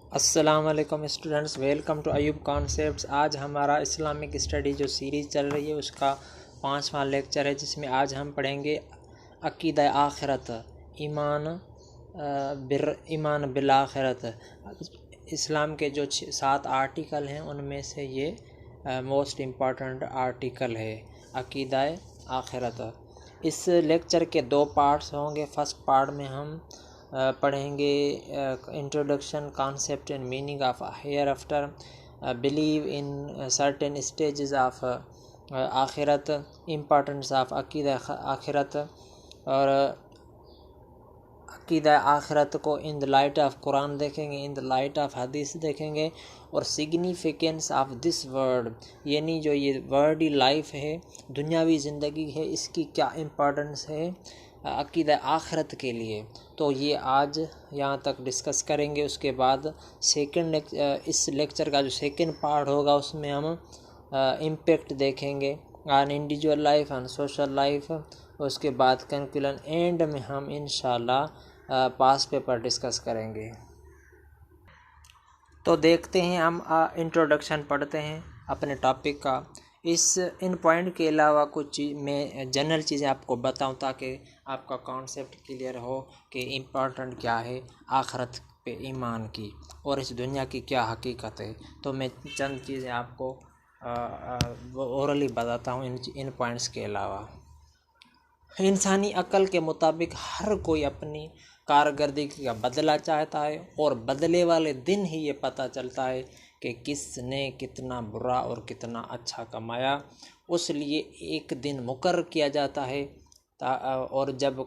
अस्सलाम वालेकुम students, welcome to Ayub concepts. आज हमारा इस्लामिक स्टडी जो सीरीज़ चल रही है उसका 5वां लेक्चर है, जिसमें आज हम पढ़ेंगे अक़ीदा आखिरत, ईमान बिल आखिरत। इस्लाम के जो 7 आर्टिकल हैं उनमें से ये मोस्ट इम्पॉर्टेंट आर्टिकल है, अक़ीदा आखिरत। इस लेक्चर के 2 पार्ट्स होंगे। फर्स्ट पार्ट में हम पढ़ेंगे introduction, concept and meaning of hereafter, believe in certain stages of आखिरत, इम्पोर्टेंस ऑफ अक़ीदा आखिरत, और अक़ीदा आखिरत को in the light of Quran देखेंगे, इन द लाइट ऑफ हदीस देखेंगे, और सिग्निफिकेंस ऑफ दिस वर्ड, यानी जो ये वर्ल्डी लाइफ है, दुनियावी ज़िंदगी है, इसकी क्या इम्पोर्टेंस है अक़ीदा आखिरत के लिए। तो ये आज यहाँ तक डिस्कस करेंगे। उसके बाद इस लेक्चर का जो सेकंड पार्ट होगा उसमें हम इम्पेक्ट देखेंगे on individual life, on social life. उसके बाद कंक्लूजन एंड में हम इंशाल्लाह पास पेपर डिस्कस करेंगे। तो देखते हैं, हम इंट्रोडक्शन पढ़ते हैं अपने टॉपिक का। इन पॉइंट के अलावा कुछ मैं जनरल चीज़ें आपको बताऊं ताकि आपका कॉन्सेप्ट क्लियर हो कि इम्पोर्टेंट क्या है आखिरत पे ईमान की और इस दुनिया की क्या हकीकत है। तो मैं चंद चीज़ें आपको ओरली बताता हूँ इन पॉइंट्स के अलावा। इंसानी अक्ल के मुताबिक हर कोई अपनी कारकर्दगी का बदला चाहता है, और बदले वाले दिन ही ये पता चलता है कि किसने कितना बुरा और कितना अच्छा कमाया। उस लिए एक दिन मुकर्रर किया जाता है, और जब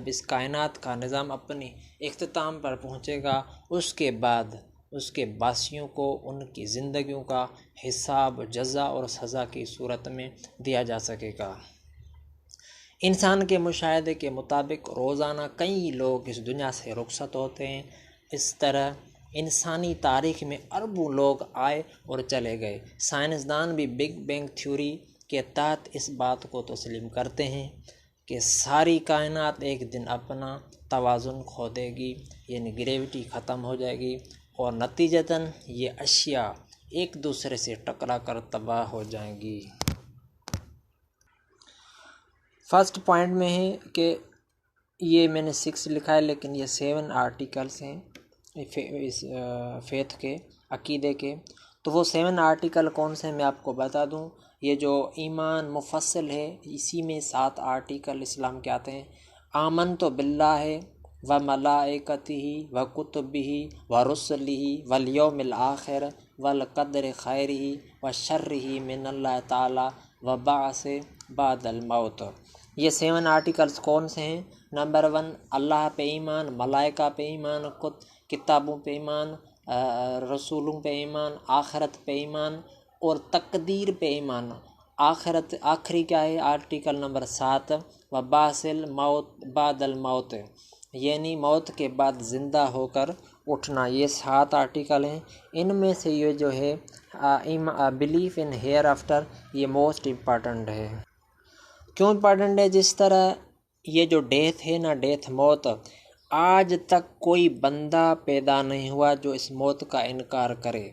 इस कायनात का निज़ाम अपनी इख्तिताम पर पहुँचेगा, उसके बाद उसके वासियों को उनकी ज़िंदगियों का हिसाब जज़ा और सज़ा की सूरत में दिया जा सकेगा। इंसान के मुशाहिदे के मुताबिक रोज़ाना कई लोग इस दुनिया से रुखसत होते हैं। इस तरह इंसानी तारीख़ में अरबों लोग आए और चले गए। साइंसदान भी बिग बैंग थ्योरी के तहत इस बात को तस्लीम करते हैं कि सारी कायनात एक दिन अपना तवाज़ुन खो देगी, यानी ग्रेविटी ख़त्म हो जाएगी, और नतीजतन ये अशिया एक दूसरे से टकरा कर तबाह हो जाएंगी। फर्स्ट पॉइंट में है कि ये मैंने 6 लिखा है, लेकिन ये 7 आर्टिकल्स हैं इस फेथ के, अकीदे के। तो वो 7 आर्टिकल कौन से मैं आपको बता दूं। ये जो ईमान मुफस्सल है, इसी में 7 आर्टिकल इस्लाम के आते हैं। आमन तो बिल्लाह है व मलाइकतिही व कुतुबिही व रुसलिही वल यौमिल आखिर वल क़द्र खैरिही व शर्रिही मिनल्लाह ताला व बाअस बादल मौत। ये 7 आर्टिकल्स कौन से हैं? नंबर 1, अल्लाह पे ईमान, मलाइका पे ईमान, किताबों पे ईमान, रसूलों पे ईमान, आखिरत पे ईमान और तकदीर पे ईमान। आखिरत आखिरी क्या है? आर्टिकल नंबर 7, व बासिल मौत बादल मौत, यानी मौत के बाद ज़िंदा होकर उठना। ये 7 आर्टिकल हैं। इनमें से ये जो है बिलीफ इन हेयर आफ्टर, ये मोस्ट इम्पॉर्टेंट है। क्यों इम्पॉर्टेंट है? जिस तरह ये जो डेथ है ना, डेथ मौत, आज तक कोई बंदा पैदा नहीं हुआ जो इस मौत का इनकार करे।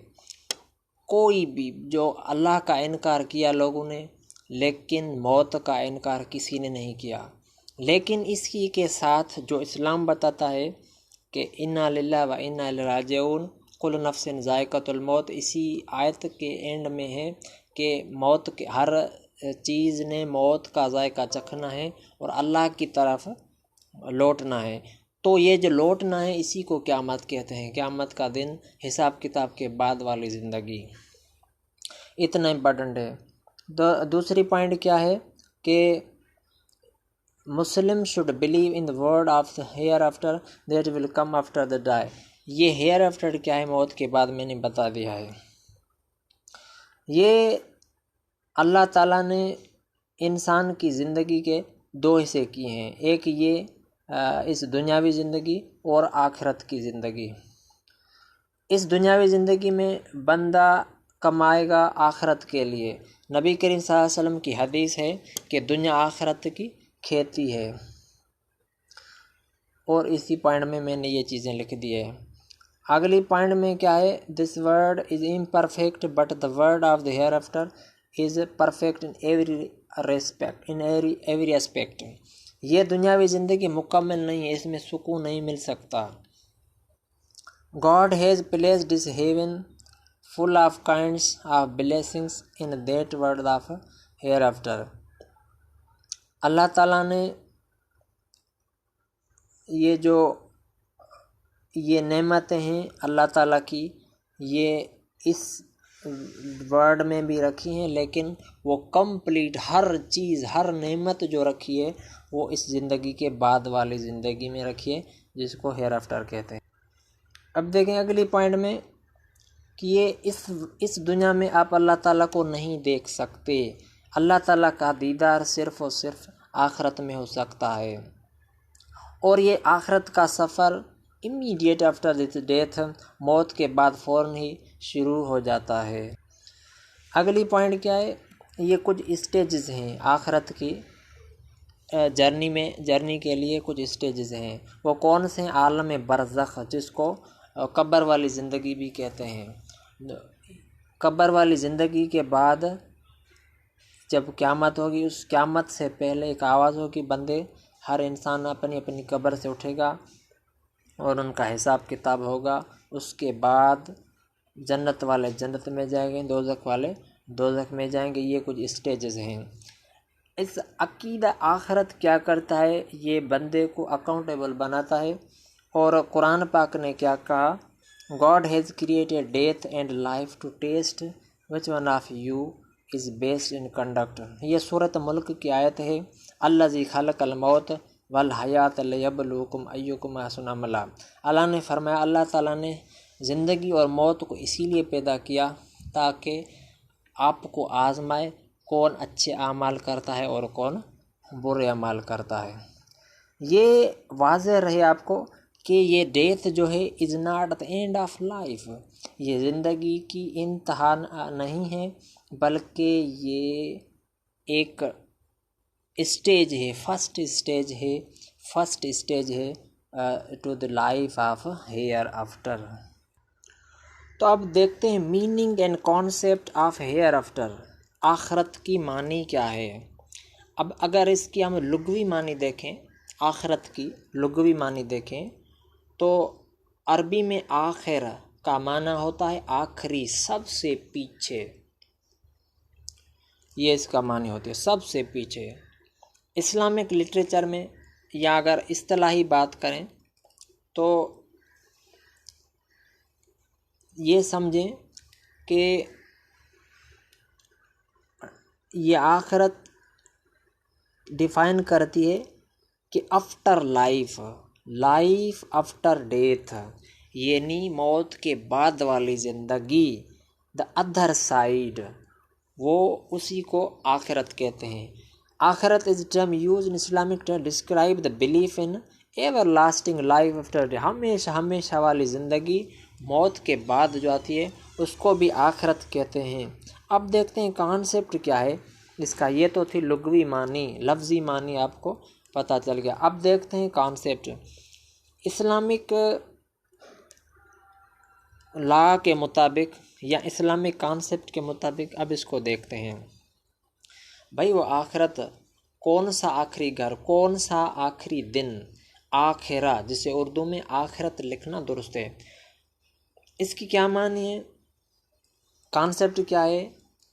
कोई भी, जो अल्लाह का इनकार किया लोगों ने, लेकिन मौत का इनकार किसी ने नहीं किया। लेकिन इसी के साथ जो इस्लाम बताता है कि इन्ना लिल्लाहि व इन्ना इलैहि राजिऊन, कुल्लु नफ्सिन ज़ाइक़तुल मौत, इसी आयत के एंड में है कि मौत के हर चीज़ ने मौत का जायका चखना है और अल्लाह की तरफ लौटना है। तो ये जो लौटना है, इसी को क़यामत कहते हैं। क़यामत का दिन, हिसाब किताब के बाद वाली ज़िंदगी, इतना इम्पोर्टेंट है। दूसरी पॉइंट क्या है कि Muslim should believe in the world of the hereafter that will come after the die. ये हेयर आफ्टर क्या है? मौत के बाद मैंने बता दिया है। ये अल्लाह ताला ने इंसान की ज़िंदगी के 2 हिस्से किए हैं। एक ये इस दुनियावी ज़िंदगी और आखिरत की ज़िंदगी। इस दुनियावी ज़िंदगी में बंदा कमाएगा आखिरत के लिए। नबी करीम सल्लल्लाहु अलैहि वसल्लम की हदीस है कि दुनिया आखिरत की खेती है। और इसी पॉइंट में मैंने ये चीज़ें लिख दी है। अगली पॉइंट में क्या है, this world is imperfect but the world of the hereafter is perfect in every respect, in every aspect. ये दुनियावी ज़िंदगी मुकम्मल नहीं है, इसमें सुकून नहीं मिल सकता। God has placed this heaven full of kinds of blessings in that world of hereafter। अल्लाह ताला ने ये नेमतें हैं अल्लाह ताला की, ये इस वर्ड में भी रखी हैं, लेकिन वो कंप्लीट हर चीज़, हर नेमत जो रखी है वो इस ज़िंदगी के बाद वाली ज़िंदगी में रखी है, जिसको हेयर आफ्टर कहते हैं। अब देखें अगली पॉइंट में कि ये इस दुनिया में आप अल्लाह ताला को नहीं देख सकते। अल्लाह ताला का दीदार सिर्फ़ और सिर्फ आखिरत में हो सकता है, और ये आखिरत का सफ़र इमीडिएट आफ्टर दिस डेथ, मौत के बाद फ़ौरन ही शुरू हो जाता है। अगली पॉइंट क्या है, ये कुछ स्टेजेस हैं आखिरत की जर्नी के लिए कुछ स्टेजेस हैं। वो कौन से? आलम बरज़ख, जिसको कब्र वाली ज़िंदगी भी कहते हैं। कब्र वाली ज़िंदगी के बाद जब क़यामत होगी, उस क़यामत से पहले एक आवाज़ होगी, बंदे, हर इंसान अपनी अपनी कब्र से उठेगा और उनका हिसाब किताब होगा। उसके बाद जन्नत वाले जन्नत में जाएंगे, दोज़ख वाले दोज़ख में जाएंगे। ये कुछ स्टेजेस हैं। इस अकीदा आखिरत क्या करता है, ये बंदे को अकाउंटेबल बनाता है। और कुरान पाक ने क्या कहा, God has created death and life to test which one of you is based in conduct. ये सूरत मुल्क की आयत है। अल्लाज़ी खलक़ल मौत वल हयात लियब्लुकुम अय्युकुम अहसनु अमला। अल्लाह ने फरमाया, अल्लाह ताला ने ज़िंदगी और मौत को इसीलिए पैदा किया ताकि आपको आज़माए कौन अच्छे आमाल करता है और कौन बुरे अमाल करता है। ये वाज़ेह रहे आपको कि ये डेथ जो है is not the end of life, ये ज़िंदगी की इंतहा नहीं है, बल्कि ये एक स्टेज है, फर्स्ट स्टेज है to the life of hereafter. तो अब देखते हैं meaning and concept of hereafter. आखिरत की मानी क्या है। अब अगर इसकी हम लुग़वी मानी देखें, आखिरत की लुग़वी मानी देखें, तो अरबी में आखिर का माना होता है आखिरी, सबसे पीछे। ये इसका मानी होती है, सबसे पीछे। इस्लामिक लिटरेचर में या अगर इस्तिलाही बात करें तो ये समझें कि ये आखिरत डिफ़ाइन करती है कि after life, life after death, यानी मौत के बाद वाली ज़िंदगी, द अदर साइड, वो उसी को आखिरत कहते हैं। आखिरत is term use in Islamic term describe the belief in ever lasting life after day. हमेशा वाली ज़िंदगी, मौत के बाद जो आती है, उसको भी आखिरत कहते हैं। अब देखते हैं कॉन्सेप्ट क्या है इसका। ये तो थी लुग़वी मानी, लफ्ज़ी मानी आपको पता चल गया। अब देखते हैं कॉन्सेप्ट। इस्लामिक लॉ के मुताबिक या इस्लामिक कॉन्सेप्ट के मुताबिक अब इसको देखते हैं। भाई वो आखिरत, कौन सा आखिरी घर, कौन सा आखिरी दिन, आखिरा, जिसे उर्दू में आखिरत लिखना दुरुस्त है, इसकी क्या मानी है, कॉन्सेप्ट क्या है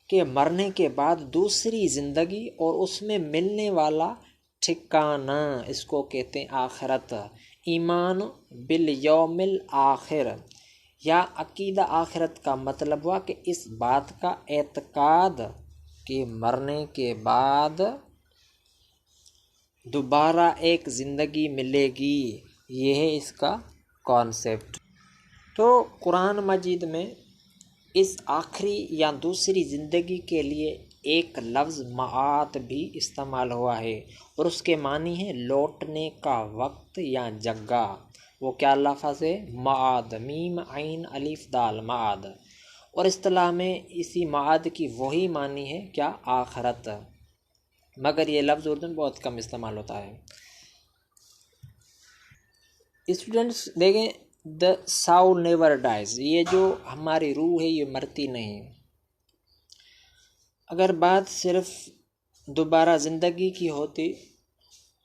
कि मरने के बाद दूसरी ज़िंदगी और उसमें मिलने वाला ठिकाना, इसको कहते हैं आखिरत। ईमान बिल यौमिल आखिर या अकीदा आखिरत का मतलब हुआ कि इस बात का एतकाद कि मरने के बाद दोबारा एक ज़िंदगी मिलेगी, ये है इसका कॉन्सेप्ट। तो कुरान मजीद में इस आखिरी या दूसरी ज़िंदगी के लिए एक लफ्ज़ माआत भी इस्तेमाल हुआ है, और उसके मानी है लौटने का वक्त या जगह। वो क्या लफ्ज़ है? माद, मीम आइन अलिफ दाल, माद। और इस्तिलाह में इसी माद की वही मानी है क्या? आखिरत। मगर ये लफ्ज़ उर्दू में बहुत कम इस्तेमाल होता है। स्टूडेंट्स देखें, द साउल नेवर डाइज, ये जो हमारी रूह है ये मरती नहीं। अगर बात सिर्फ दोबारा ज़िंदगी की होती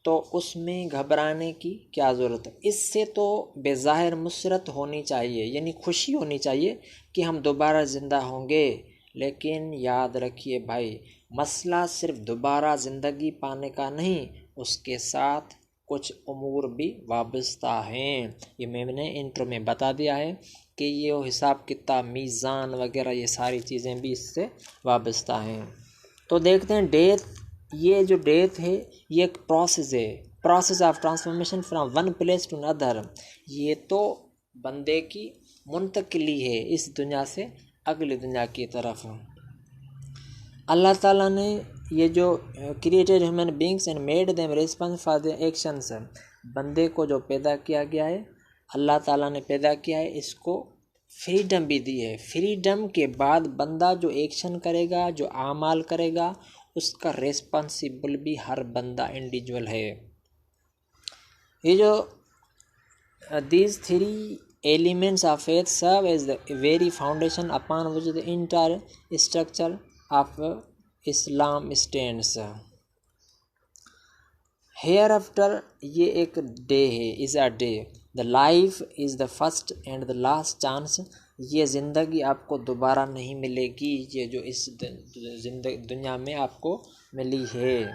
तो उसमें घबराने की क्या ज़रूरत है। इससे तो बेज़ाहिर मुसरत होनी चाहिए, यानी खुशी होनी चाहिए कि हम दोबारा ज़िंदा होंगे। लेकिन याद रखिए भाई, मसला सिर्फ दोबारा ज़िंदगी पाने का नहीं, उसके साथ कुछ उमूर भी वाबस्ता हैं। ये मैंने इंट्रो में बता दिया है कि ये हिसाब किताब, मीज़ान वगैरह ये सारी चीज़ें भी इससे वाबस्ता हैं। तो देखते हैं डेथ, ये जो डेथ है ये एक प्रोसेस है, process of transformation from one place to another. ये तो बंदे की मुंतकिली है इस दुनिया से अगली दुनिया की तरफ। अल्लाह ताला ने ये जो created human beings and made them responsible for their actions, बंदे को जो पैदा किया गया है, अल्लाह ताला ने पैदा किया है, इसको फ्रीडम भी दी है। फ्रीडम के बाद बंदा जो एक्शन करेगा, जो आमाल करेगा, उसका रिस्पॉन्सिबल भी हर बंदा इंडिविजुअल है। ये जो these three elements of faith serve as the very foundation upon which the entire structure of Islam stands. Hereafter ये एक डे है, is a day. The life is the first and the last chance. ये ज़िंदगी आपको दोबारा नहीं मिलेगी, ये जो इस दुनिया में आपको मिली है।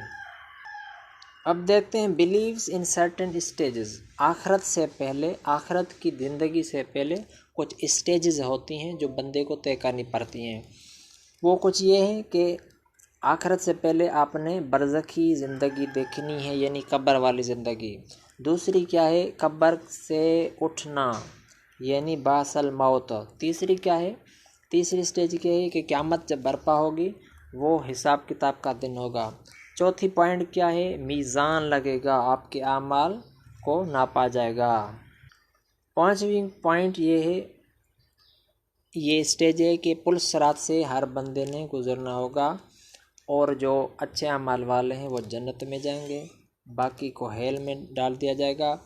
अब देखते हैं बिलीव्स इन सर्टेन स्टेजेस। आखरत से पहले, आखरत की ज़िंदगी से पहले कुछ स्टेजेस होती हैं जो बंदे को तय करनी पड़ती हैं। वो कुछ ये है कि आखरत से पहले आपने बरज़खी ज़िंदगी देखनी है, यानी कब्र वाली ज़िंदगी। दूसरी क्या है, कब्र से उठना यानी बासल मौत। तीसरी क्या है, तीसरी स्टेज क्या है कि क़यामत जब बर्पा होगी वो हिसाब किताब का दिन होगा। चौथी पॉइंट क्या है, मीज़ान लगेगा, आपके आमाल को नापा जाएगा। पांचवी पॉइंट ये है, ये स्टेज है कि पुल सिरात से हर बंदे ने गुजरना होगा और जो अच्छे अमाल वाले हैं वो जन्नत में जाएंगे, बाकी को हेल में डाल दिया जाएगा।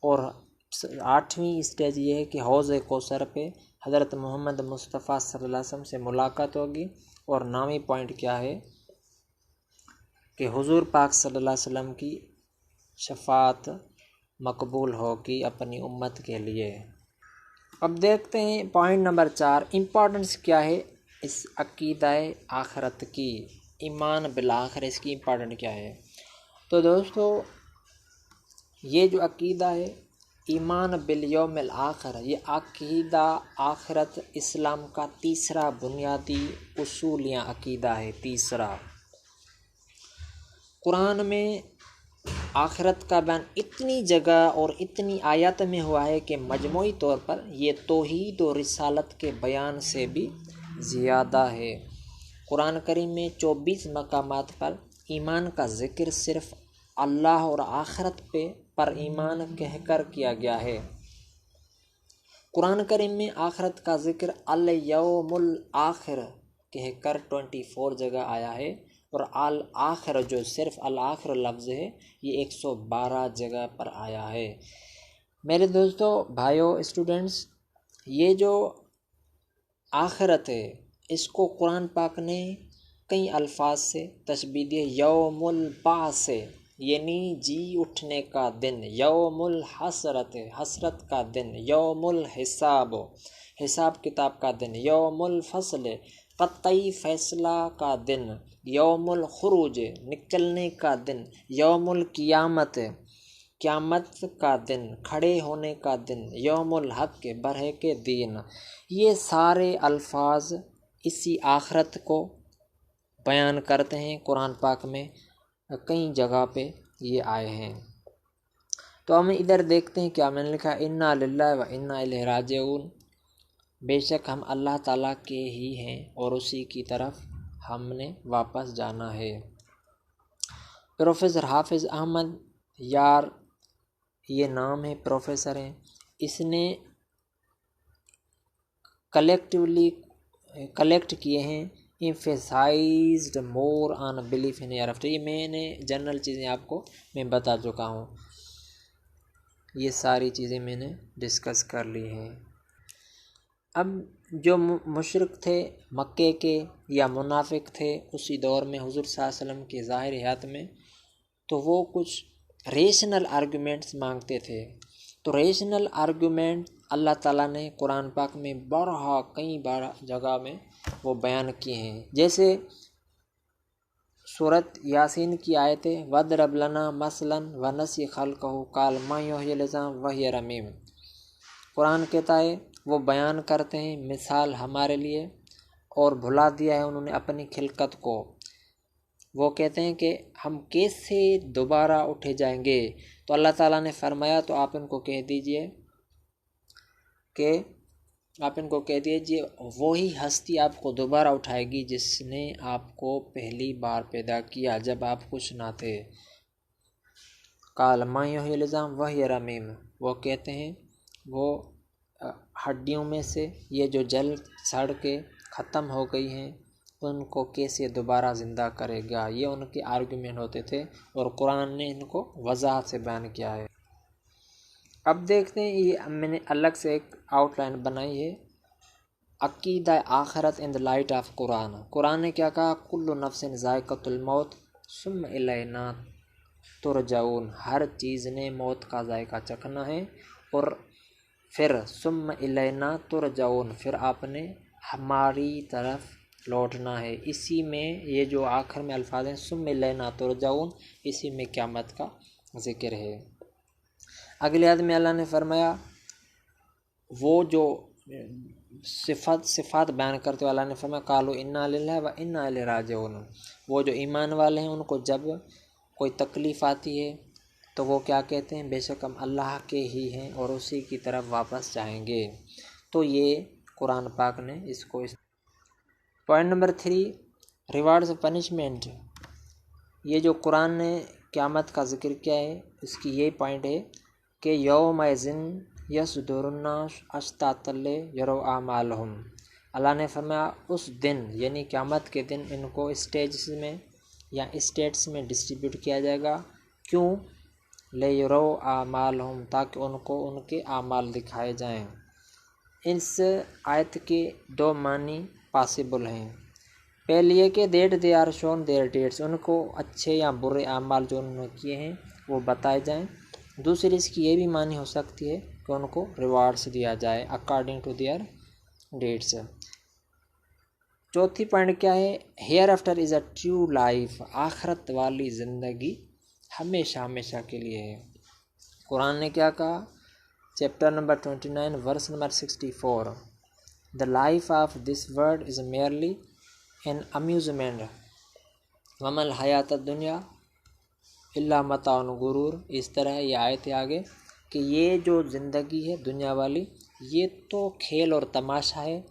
और आठवीं स्टेज ये है कि हौज़ कौसर पे हज़रत मोहम्मद मुस्तफ़ा सल्लल्लाहु अलैहि वसल्लम से मुलाकात होगी। और नौवीं पॉइंट क्या है कि हुजूर पाक सल्लल्लाहु अलैहि वसल्लम की शफाअत मकबूल होगी अपनी उम्मत के लिए। अब देखते हैं पॉइंट नंबर 4, इम्पोर्टेंस क्या है इस अक़ीदाए आखरत की, ईमान बिल आखिर, इसकी इम्पोर्टेंट क्या है। तो दोस्तों, ये जो अक़ीदा है ईमान बिल यौमिल आखिर, ये अक़ीदा आखिरत इस्लाम का तीसरा बुनियादी उसूल या अक़ीदा है। तीसरा, कुरान में आखिरत का बयान इतनी जगह और इतनी आयत में हुआ है कि मजमूई तौर पर ये तौहीद और रिसालत के बयान से भी ज़्यादा है। कुरान करीम में 24 मकामात पर ईमान का ज़िक्र सिर्फ़ अल्लाह और आखिरत पर ईमान कहकर किया गया है। कुरान करीम में आखिरत का ज़िक्र अल यौमुल आखिर कहकर 24 जगह आया है और अल आखिर जो सिर्फ अल आखिर लफ्ज़ है ये 112 जगह पर आया है। मेरे दोस्तों, भाइयों, स्टूडेंट्स, ये जो आखिरत है इसको कुरान पाक ने कई अल्फाज से तशबीह दी। यौमुल बास यानी जी उठने का दिन, यौमुल हसरत हसरत का दिन, यौमुल हिसाब हिसाब किताब का दिन, यौमुल फसल कतई फैसला का दिन, यौमुल खुरूज निकलने का दिन, यौमुल क़ियामत क़यामत का दिन, खड़े होने का दिन, यौमुल हक़ बरह के दिन। ये सारे अल्फाज इसी आखरत को बयान करते हैं। कुरान पाक में कई जगह पे ये आए हैं। तो हम इधर देखते हैं क्या मैंने लिखा, इन्ना लिल्लाहि व इन्ना इलैहि राजिऊन, बेशक हम अल्लाह ताला के ही हैं और उसी की तरफ हमने वापस जाना है। प्रोफेसर हाफिज़ अहमद यार, ये नाम है, प्रोफेसर हैं, इसने कलेक्ट किए हैं emphasized more on belief in hereafter। ये मैंने जनरल चीज़ें आपको मैं बता चुका हूँ। ये सारी चीज़ें मैंने डिस्कस कर ली हैं। अब जो मुशरिक थे मक्के के या मुनाफिक थे उसी दौर में हुज़ूर सल्लल्लाहु अलैहि वसल्लम के ज़ाहिर हयात में, तो वो कुछ रेशनल आर्गूमेंट्स मांगते थे। तो रेशनल आर्गूमेंट अल्लाह ताला ने कुरान पाक में कई बार जगह में वो बयान किए हैं। जैसे सूरत यासीन की आयतें वदरब लना मसलन व नसी खल्क़हु काल मा युह्यिल इज़ाम व हिय रमीम। कुरान कहता है वो बयान करते हैं मिसाल हमारे लिए और भुला दिया है उन्होंने अपनी खिलकत को। वो कहते हैं कि हम कैसे दोबारा उठे जाएंगे। तो अल्लाह ताला ने फरमाया तो आप इनको कह दीजिए वही हस्ती आपको दोबारा उठाएगी जिसने आपको पहली बार पैदा किया जब आप कुछ ना थे। काल मा युह्यिल इज़ाम व हिय रमीम, वो कहते हैं वो हड्डियों में से ये जो जल सड़ के ख़त्म हो गई हैं उनको कैसे दोबारा ज़िंदा करेगा। ये उनके आर्गुमेंट होते थे और कुरान ने इनको वज़ाहत से बयान किया है। अब देखते हैं, ये मैंने अलग से एक आउटलाइन बनाई है, अक़ीदा आखिरत इन the light of Quran. Quran ने क्या कहा, कुल्लु नफ्सिन ज़ायक़तुल मौत सुम्मा इलैना तुरजाऊन। हर चीज़ ने मौत का जायका चखना है और फिर सुम्मा इलैना तुरजाऊन, फिर आपने हमारी तरफ लौटना है। इसी में ये जो आखिर में अल्फाज हैं सुम्मा इलैना तुरजाऊन, इसी में क़यामत का ज़िक्र है। अगले आयत में अल्लाह ने फरमाया वो जो सिफ़ात बयान करते हुए अल्लाह ने फरमाया कालू इन्ना लिल्लाहि व इन्ना इलैहि राजिऊन। वो जो ईमान वाले हैं उनको जब कोई तकलीफ़ आती है तो वो क्या कहते हैं, बेशक हम अल्लाह के ही हैं और उसी की तरफ वापस जाएंगे। तो ये कुरान पाक ने इसको point number 3, rewards of punishment. ये जो कुरान ने क़यामत का ज़िक्र किया है इसकी ये पॉइंट है कि यौमइज़िन यसदुरुन्नास अश्तातल यरौ आमालहुम। अल्लाह ने फरमाया उस दिन यानी क़यामत के दिन इनको स्टेज में या स्टेट्स में डिस्ट्रीब्यूट किया जाएगा। क्यों? ले यरौ आमालहुम, ताकि उनको उनके आमाल दिखाए जाएं। इस आयत के 2 मानी पॉसिबल हैं। पहले ये कि deed they are shown their deeds, उनको अच्छे या बुरे आमाल जो उन्होंने किए हैं वो बताए जाएं। दूसरी इसकी ये भी मानी हो सकती है कि उनको रिवार्ड्स दिया जाए अकॉर्डिंग टू देयर डेट्स। चौथी पॉइंट क्या है, hereafter is a true life. आखिरत वाली ज़िंदगी हमेशा हमेशा के लिए है। कुरान ने क्या कहा, chapter number 29 verse number 64, the life of this world is merely an amusement वमल हयात दुनिया इल्ला मताउन गुरूर। इस तरह ये आयत है आगे कि ये जो ज़िंदगी है दुनिया वाली ये तो खेल और तमाशा है,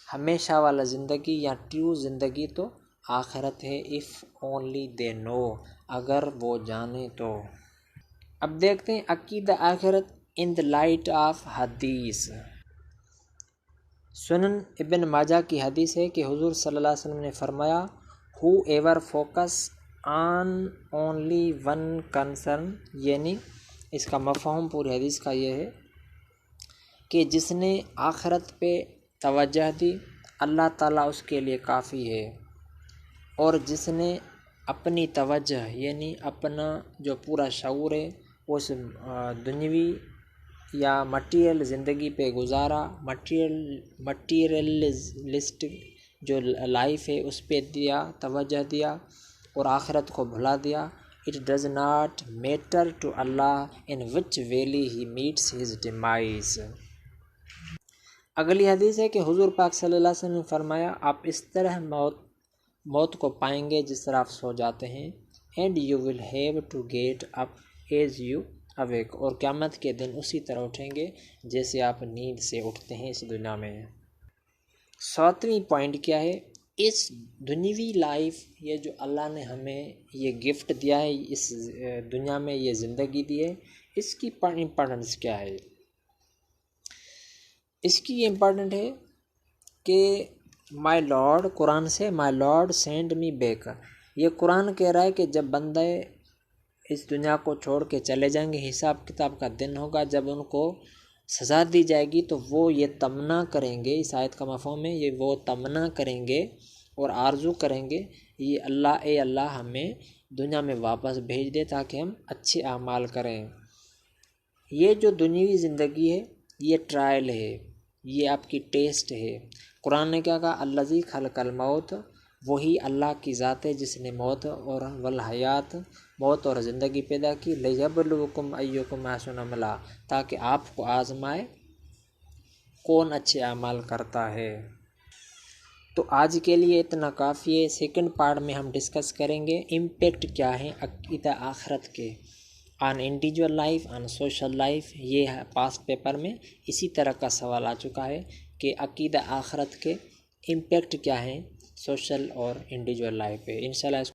हमेशा वाला ज़िंदगी या ट्रू ज़िंदगी तो आखिरत है। इफ़ ओनली दे नो, अगर वो जाने तो। अब देखते हैं अकीदा आखिरत इन द लाइट ऑफ हदीस। सुनन इब्न माजा की हदीस है कि हुजूर सल्लल्लाहु अलैहि वसल्लम ने फरमाया who ever focus on only one concern, यानी इसका मफ़हूम पूरी हदीस का ये है कि जिसने आखिरत पे तवज्जो दी अल्लाह ताला उसके लिए काफ़ी है, और जिसने अपनी तवज्जो यानी अपना जो पूरा शऊर है उस दुनियावी या मटीरियल ज़िंदगी पे गुजारा, मटीरियलिस्टिक जो लाइफ है उस पे दिया, तवज्जो दिया और आखिरत को भुला दिया। It does not matter to Allah in which valley he meets his demise. अगली हदीस है कि हुजूर पाक सल्लल्लाहु अलैहि वसल्लम ने फरमाया आप इस तरह मौत को पाएंगे जिस तरह आप सो जाते हैं, and you will have to get up as you awake, और क़यामत के दिन उसी तरह उठेंगे जैसे आप नींद से उठते हैं इस दुनिया में। 7वीं पॉइंट क्या है, इस दुनियावी लाइफ ये जो अल्लाह ने हमें ये गिफ्ट दिया है, इस दुनिया में ये ज़िंदगी दी है, इसकी इम्पोर्टेंस क्या है। इसकी ये इम्पोर्टेंट है कि माय लॉर्ड, कुरान से my Lord send me back. ये कुरान कह रहा है कि जब बंदा इस दुनिया को छोड़ के चले जाएंगे। हिसाब किताब का दिन होगा जब उनको सज़ा दी जाएगी तो वो ये तमन्ना करेंगे, इस आयत का मफ़हूम है ये वो तमन्ना करेंगे और आरज़ू करेंगे, ये अल्लाह हमें दुनिया में वापस भेज दे ताकि हम अच्छे अमाल करें। ये जो दुनियावी ज़िंदगी है ये ट्रायल है, ये आपकी टेस्ट है। कुरान ने क्या कहा, अल्लज़ी खलक़ल मौत, वही अल्लाह की ज़ात है जिसने मौत और वल हयात, मौत और ज़िंदगी पैदा की, लियब्लुवकुम अय्युकुम अहसनु अमला, ताकि आपको आज़माए कौन अच्छे अमाल करता है। तो आज के लिए इतना काफ़ी है। सेकंड पार्ट में हम डिस्कस करेंगे इम्पेक्ट क्या है अक़ीदा आखरत के on individual life, on social life. ये है पास्ट पेपर में इसी तरह का सवाल आ चुका है कि अक़ीदा आखरत के इम्पेक्ट क्या हैं सोशल और इंडिविजुअल लाइफ पे। इंशाल्लाह इसको